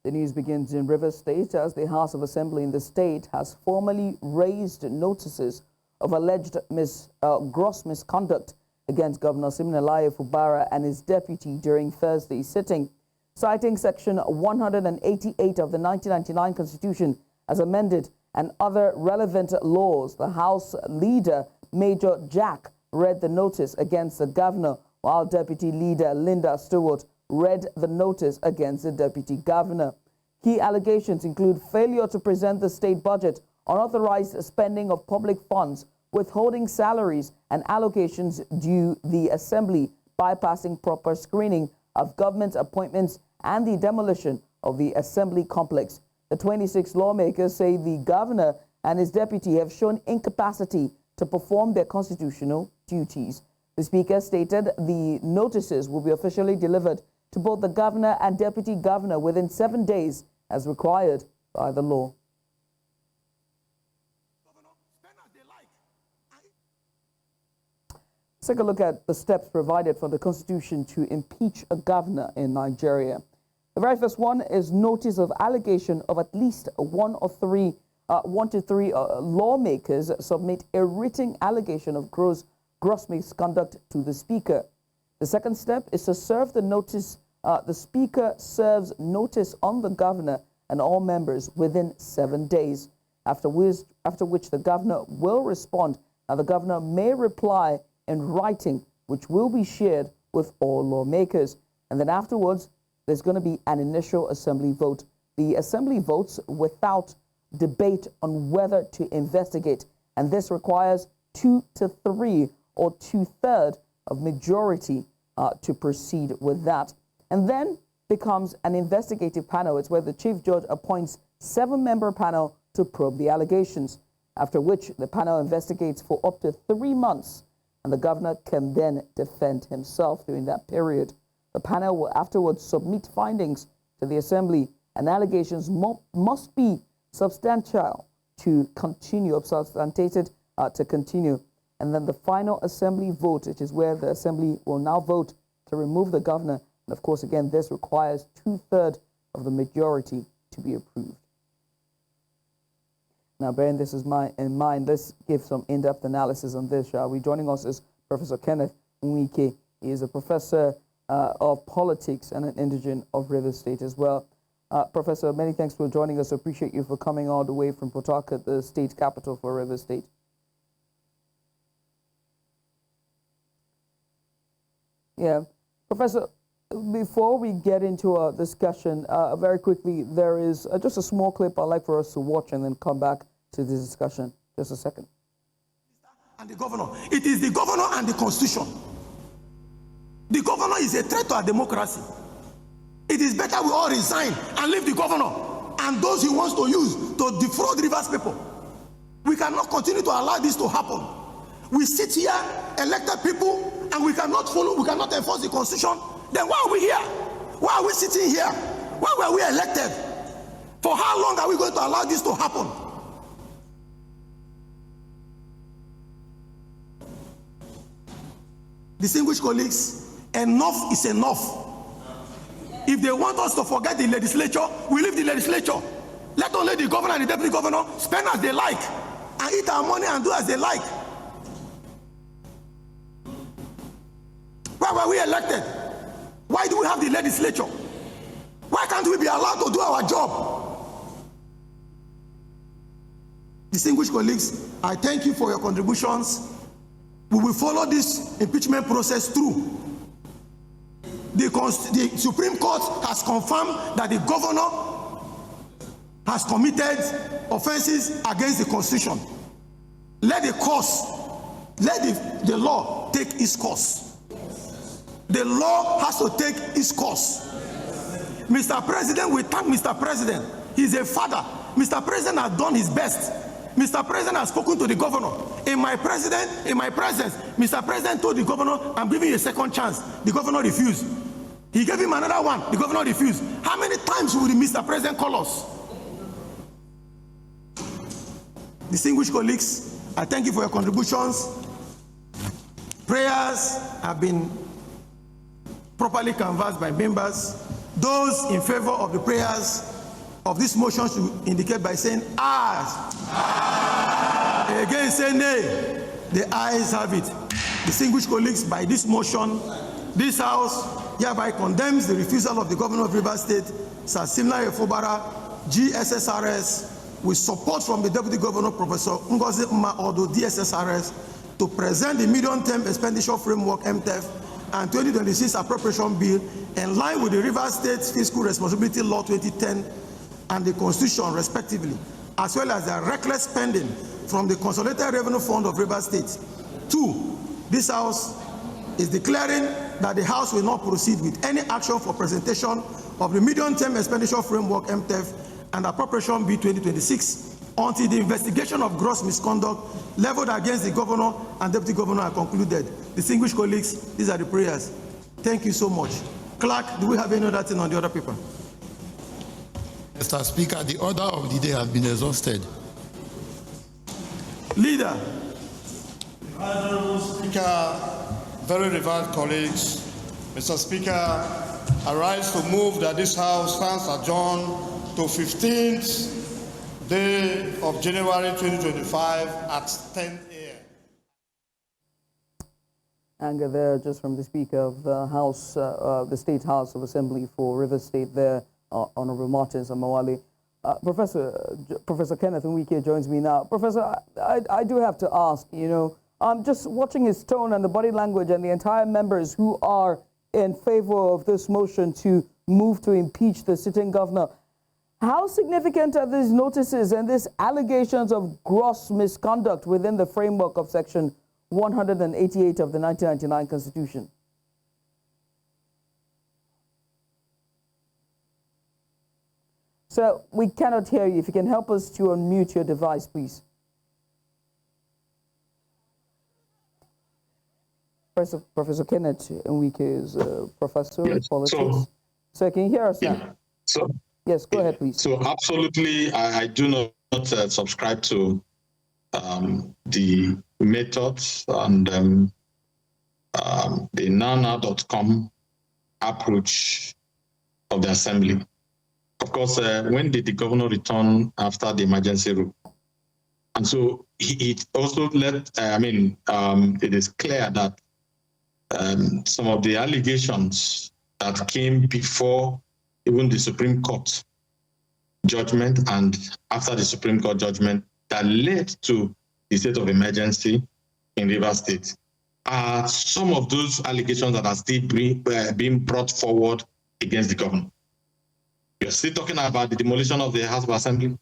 The news begins in Rivers State as the House of Assembly in the state has formally raised notices of alleged gross misconduct against Governor Siminalayi Fubara and his deputy during Thursday's sitting. Citing Section 188 of the 1999 Constitution as amended and other relevant laws, the House Leader, Major Jack, read the notice against the governor, while Deputy Leader Linda Stewart read the notice against the Deputy Governor. Key allegations include failure to present the state budget, unauthorized spending of public funds, withholding salaries and allocations due the Assembly, bypassing proper screening of government appointments, and the demolition of the Assembly complex. The 26 lawmakers say the governor and his deputy have shown incapacity to perform their constitutional duties. The Speaker stated the notices will be officially delivered to both the governor and deputy governor within 7 days as required by the law. Let's take a look at the steps provided for the Constitution to impeach a governor in Nigeria. The very first one is notice of allegation of at least one to three lawmakers submit a written allegation of gross misconduct to the Speaker. The second step is to serve the notice. The Speaker serves notice on the governor and all members within 7 days, after which the governor will respond. Now, the governor may reply in writing, which will be shared with all lawmakers. And then afterwards, there's going to be an initial assembly vote. The assembly votes without debate on whether to investigate, and this requires 2 to 3 or 2/3 of majority to proceed with that. And then becomes an investigative panel. It's where the chief judge appoints 7-member panel to probe the allegations, after which the panel investigates for up to 3 months, and the governor can then defend himself during that period. The panel will afterwards submit findings to the Assembly, and allegations must be substantial to continue, substantiated to continue. And then the final Assembly vote, which is where the Assembly will now vote to remove the governor. And of course, again, this requires 2/3 of the majority to be approved. Now, bearing this in mind, let's give some in-depth analysis on this, shall we? Joining us is Professor Ken Nweke. He is a professor of politics and an indigent of Rivers State as well. Professor, many thanks for joining us. I appreciate you for coming all the way from Port Harcourt, the state capital for Rivers State. Yeah. Professor, before we get into our discussion, very quickly, there is just a small clip I'd like for us to watch and then come back to this discussion. Just a second. And the governor. It is the governor and the Constitution. The governor is a threat to our democracy. It is better we all resign and leave the governor and those he wants to use to defraud Rivers people. We cannot continue to allow this to happen. We sit here, elected people, and we cannot follow, we cannot enforce the Constitution. Then why are we here? Why are we sitting here? Why were we elected? For how long are we going to allow this to happen? Distinguished colleagues, enough is enough. If they want us to forget the legislature, we leave the legislature. Let only the governor and the deputy governor spend as they like and eat our money and do as they like. Why were we elected? Why do we have the legislature? Why can't we be allowed to do our job? Distinguished colleagues, I thank you for your contributions. We will follow this impeachment process through. The Supreme Court has confirmed that the governor has committed offenses against the Constitution. Let the law take its course. The law has to take its course. Mr. President, we thank Mr. President. He's a father. Mr. President has done his best. Mr. President has spoken to the governor. In my presence, Mr. President told the governor, I'm giving you a second chance. The governor refused. He gave him another one. The governor refused. How many times will the Mr. President call us? Distinguished colleagues, I thank you for your contributions. Prayers have been properly canvassed by members. Those in favor of the prayers of this motion should indicate by saying aye. Again, say nay. The ayes have it. Distinguished colleagues, by this motion, this House hereby condemns the refusal of the Governor of Rivers State, Sir Siminalayi Fubara, GSSRS, with support from the Deputy Governor, Professor Ngozi Mma-Odo, DSSRS, to present the Medium-Term Expenditure Framework, MTEF, and 2026 Appropriation Bill in line with the Rivers State Fiscal Responsibility Law 2010 and the Constitution, respectively, as well as the reckless spending from the Consolidated Revenue Fund of Rivers State. 2, this House is declaring that the House will not proceed with any action for presentation of the Medium-Term Expenditure Framework, MTEF, and Appropriation Bill 2026 until the investigation of gross misconduct leveled against the Governor and Deputy Governor are concluded. Distinguished colleagues, these are the prayers. Thank you so much. Clerk, do we have any other thing on the other paper? Mr. Speaker, the order of the day has been exhausted. Leader. Honorable Speaker, very revered colleagues, Mr. Speaker, I rise to move that this House stands adjourned to 15th day of January 2025 at 10 a.m. Anger there just from the Speaker of the House, the State House of Assembly for Rivers State there, Honorable Martins Amawale. Professor Kenneth Nweke joins me now. Professor, I do have to ask, just watching his tone and the body language and the entire members who are in favor of this motion to move to impeach the sitting governor, how significant are these notices and these allegations of gross misconduct within the framework of Section 188 of the 1999 Constitution? So we cannot hear you. If you can help us to unmute your device, please. Professor Kenneth Nweke is a professor of politics. So can you hear us now? Yes, go ahead, please. So absolutely, I do not subscribe to the methods and the now.com approach of the Assembly. Of course, when did the governor return after the emergency rule? And so it also it is clear that some of the allegations that came before even the Supreme Court judgment and after the Supreme Court judgment that led to the state of emergency in Rivers State are some of those allegations that are still being brought forward against the governor. You're still talking about the demolition of the House of Assembly.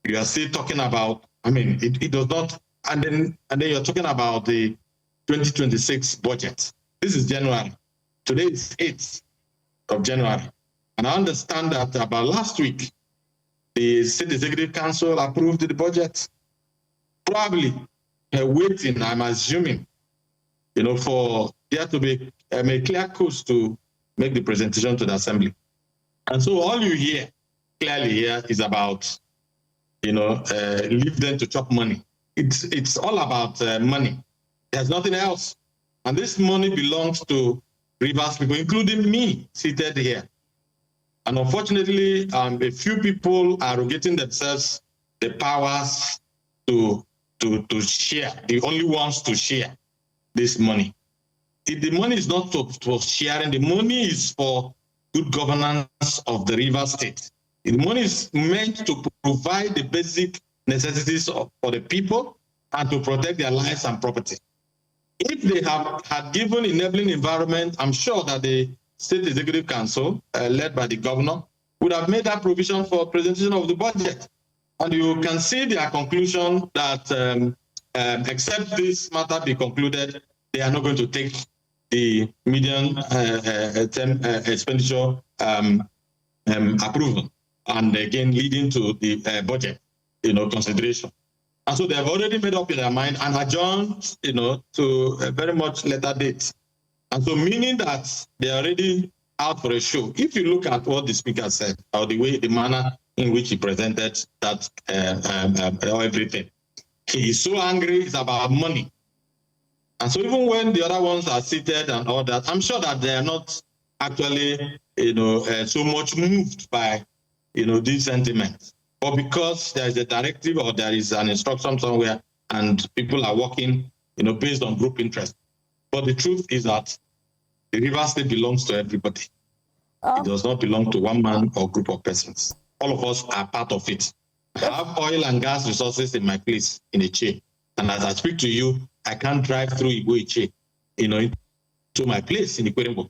You are still talking about, it does not, and then you're talking about the 2026 budget. This is January. Today is 8th of January. And I understand that about last week, the State Executive Council approved the budget. Probably waiting, I'm assuming, for there to be a clear course to make the presentation to the Assembly. And so all you hear clearly here is about, leave them to chop money. It's all about money. There's nothing else. And this money belongs to Rivers people, including me, seated here. And unfortunately, a few people are arrogating themselves the powers to share, the only ones to share this money. The money is not for sharing. The money is for good governance of the Rivers State. The money is meant to provide the basic necessities for the people and to protect their lives and property. If they had given enabling environment, I'm sure that the State Executive Council, led by the governor, would have made that provision for presentation of the budget. And you can see their conclusion that except this matter be concluded, they are not going to take the median expenditure approval, and again leading to the budget, consideration. And so they have already made up in their mind and adjourned, to a very much later date. And so meaning that they are already out for a show. If you look at what the speaker said, or the manner in which he presented that everything, he is so angry. It's about money. And so even when the other ones are seated and all that, I'm sure that they are not actually, so much moved by, these sentiments, or because there is a directive or there is an instruction somewhere and people are working, based on group interest. But the truth is that the River State belongs to everybody. It does not belong to one man or group of persons. All of us are part of it. I have oil and gas resources in my place in a chain. And as I speak to you, I can't drive through Igwe, to my place in Ikwerembo.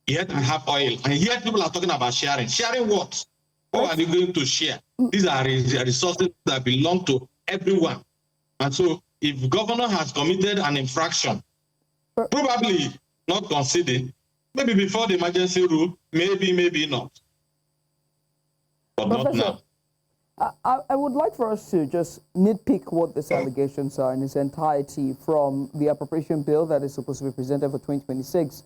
Yet I have oil. And yet people are talking about sharing. Sharing what? What are they going to share? These are resources that belong to everyone. And so if governor has committed an infraction, probably not conceding, maybe before the emergency rule, maybe not. But Professor, not now. I would like for us to just nitpick what these allegations are in its entirety, from the appropriation bill that is supposed to be presented for 2026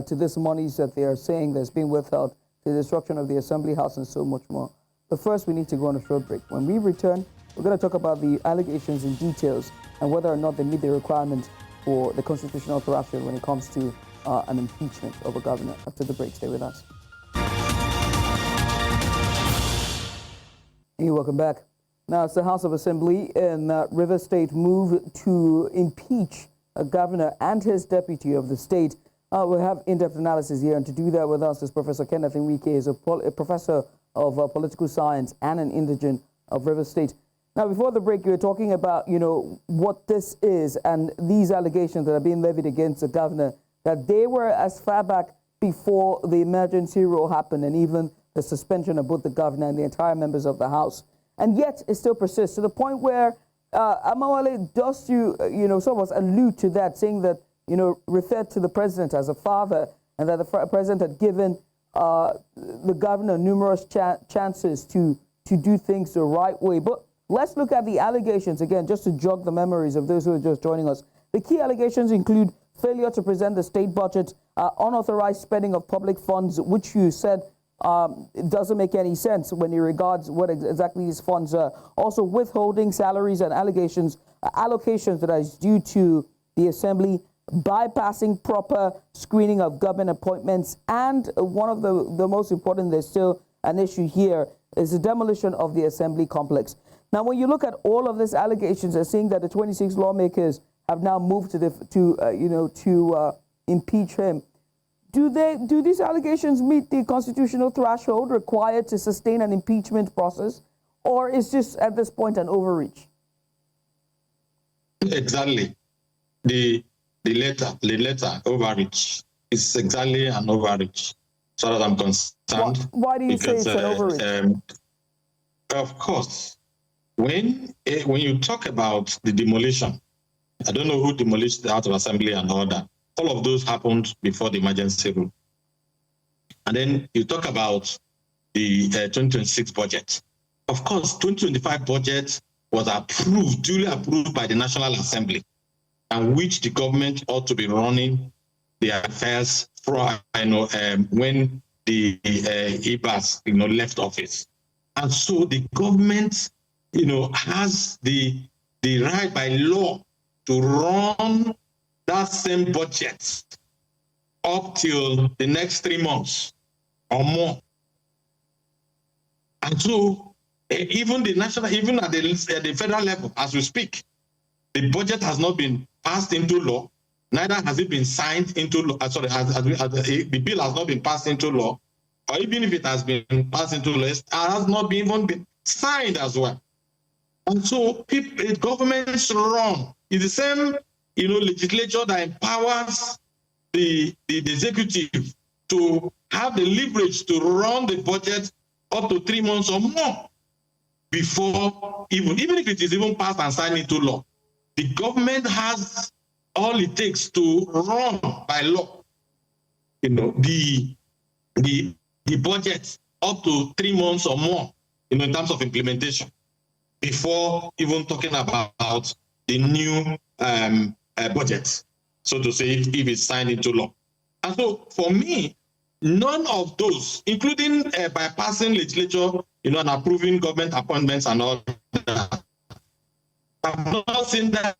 to this monies that they are saying that's being withheld, to the destruction of the Assembly House and so much more. But first, we need to go on a short break. When we return, we're going to talk about the allegations in details and whether or not they meet the requirement for the constitutional threshold when it comes to an impeachment of a governor. After the break, stay with us. Hey, welcome back. Now, it's the House of Assembly in River State move to impeach a governor and his deputy of the state. We have in-depth analysis here, and to do that with us is Professor Ken Nweke, is a professor of political science and an indigent of River State. Now, before the break, you were talking about, what this is and these allegations that are being levied against the governor, that they were as far back before the emergency rule happened and even the suspension of both the governor and the entire members of the House. And yet it still persists to the point where Amawale does some of us allude to that, saying that, referred to the president as a father, and that the president had given the governor numerous chances to do things the right way. But let's look at the allegations again, just to jog the memories of those who are just joining us. The key allegations include failure to present the state budget, unauthorized spending of public funds, which you said it doesn't make any sense when you regards what exactly these funds are. Also, withholding salaries and allocations that is due to the assembly, bypassing proper screening of government appointments, and one of the most important, there's still an issue here, is the demolition of the assembly complex. Now, when you look at all of these allegations, they're saying that the 26 lawmakers have now moved to impeach him. Do these allegations meet the constitutional threshold required to sustain an impeachment process, or is this at this point an overreach? Exactly. The letter overreach is exactly an overreach, as far as I'm concerned. Why do you say it's an overreach? Of course, when you talk about the demolition, I don't know who demolished the House of Assembly and all that. All of those happened before the emergency rule. And then you talk about the 2026 budget. Of course, 2025 budget was duly approved by the National Assembly, and which the government ought to be running their affairs from when the IBAS left office. And so the government has the right by law to run that same budget up till the next 3 months or more. And so even at the federal level, as we speak, the budget has not been passed into law, neither has it been signed into law. The bill has not been passed into law, or even if it has been passed into law, it has not even been signed as well. And so governments run. It's the same legislature that empowers the executive to have the leverage to run the budget up to 3 months or more before even if it is even passed and signed into law. The government has all it takes to run by law, the budget up to 3 months or more, in terms of implementation, before even talking about the new budget, so to say, if it's signed into law. And so for me, none of those, including bypassing legislature, and approving government appointments and all that, I've not seen that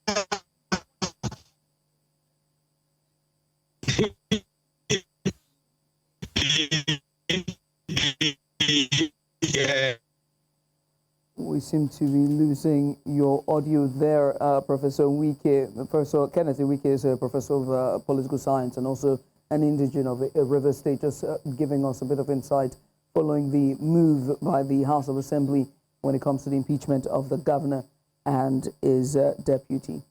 We seem to be losing your audio there, Professor Nweke. Professor Kenneth Nweke is a professor of political science and also an indigene of River State, just giving us a bit of insight following the move by the House of Assembly when it comes to the impeachment of the governor and his deputy.